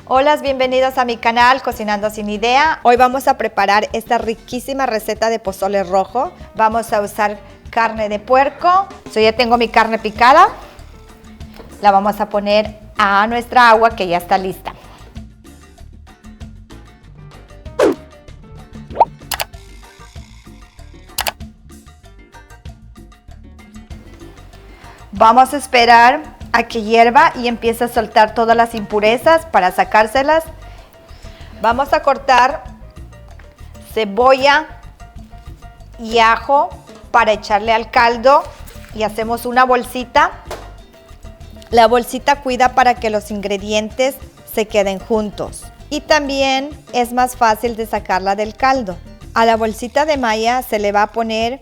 Hola, bienvenidos a mi canal Cocinando Sin Idea. Hoy vamos a preparar esta riquísima receta de pozole rojo. Vamos a usar carne de puerco. Yo ya tengo mi carne picada. La vamos a poner a nuestra agua que ya está lista. Vamos a esperar a que hierva y empiece a soltar todas las impurezas para sacárselas. Vamos a cortar cebolla y ajo para echarle al caldo y hacemos una bolsita. La bolsita cuida para que los ingredientes se queden juntos y también es más fácil de sacarla del caldo. A la bolsita de malla se le va a poner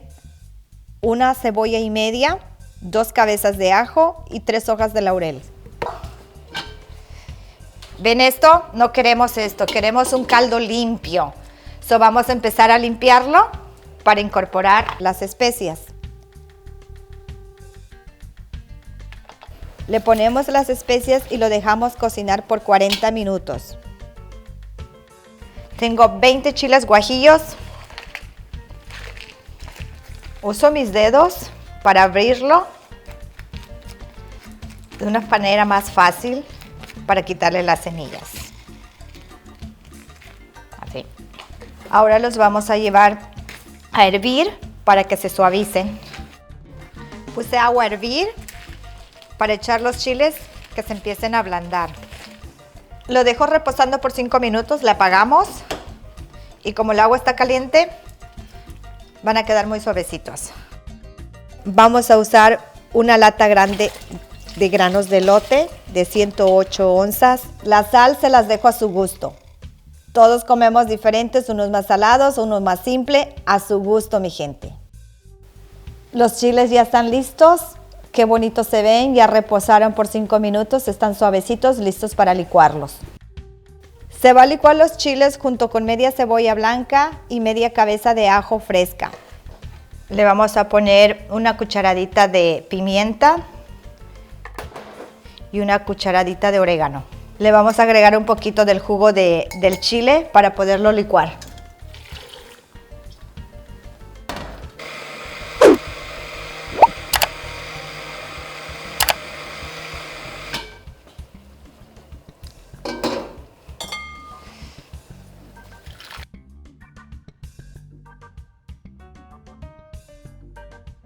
una cebolla y media, 2 cabezas de ajo y 3 hojas de laurel. ¿Ven esto? No queremos esto, queremos un caldo limpio. So vamos a empezar a limpiarlo para incorporar las especias. Le ponemos las especias y lo dejamos cocinar por 40 minutos. Tengo 20 chiles guajillos. Uso mis dedos para abrirlo de una manera más fácil para quitarle las semillas. Así. Ahora los vamos a llevar a hervir para que se suavicen. Puse agua a hervir para echar los chiles que se empiecen a ablandar. Lo dejo reposando por 5 minutos, le apagamos y como el agua está caliente van a quedar muy suavecitos. Vamos a usar una lata grande de granos de elote de 108 onzas. La sal se las dejo a su gusto. Todos comemos diferentes, unos más salados, unos más simples, a su gusto, mi gente. Los chiles ya están listos. Qué bonitos se ven, ya reposaron por 5 minutos, están suavecitos, listos para licuarlos. Se va a licuar los chiles junto con media cebolla blanca y media cabeza de ajo fresca. Le vamos a poner una cucharadita de pimienta y una cucharadita de orégano. Le vamos a agregar un poquito del jugo del chile para poderlo licuar.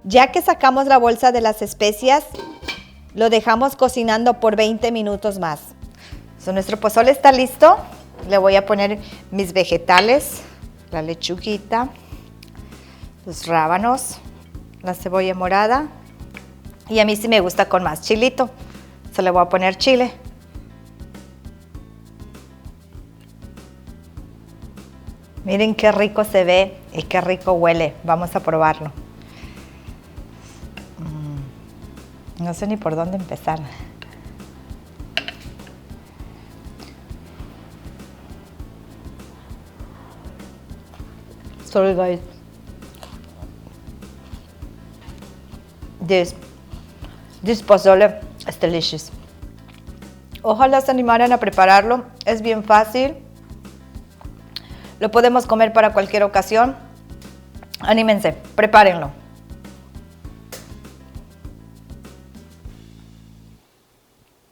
Ya que sacamos la bolsa de las especias, lo dejamos cocinando por 20 minutos más. Nuestro pozole está listo. Le voy a poner mis vegetales, la lechuguita, los rábanos, la cebolla morada. Y a mí sí me gusta con más chilito. Se le voy a poner chile. Miren qué rico se ve y qué rico huele. Vamos a probarlo. No sé ni por dónde empezar. Sorry guys. This pozole is delicious. Ojalá se animaran a prepararlo. Es bien fácil. Lo podemos comer para cualquier ocasión. Anímense, prepárenlo.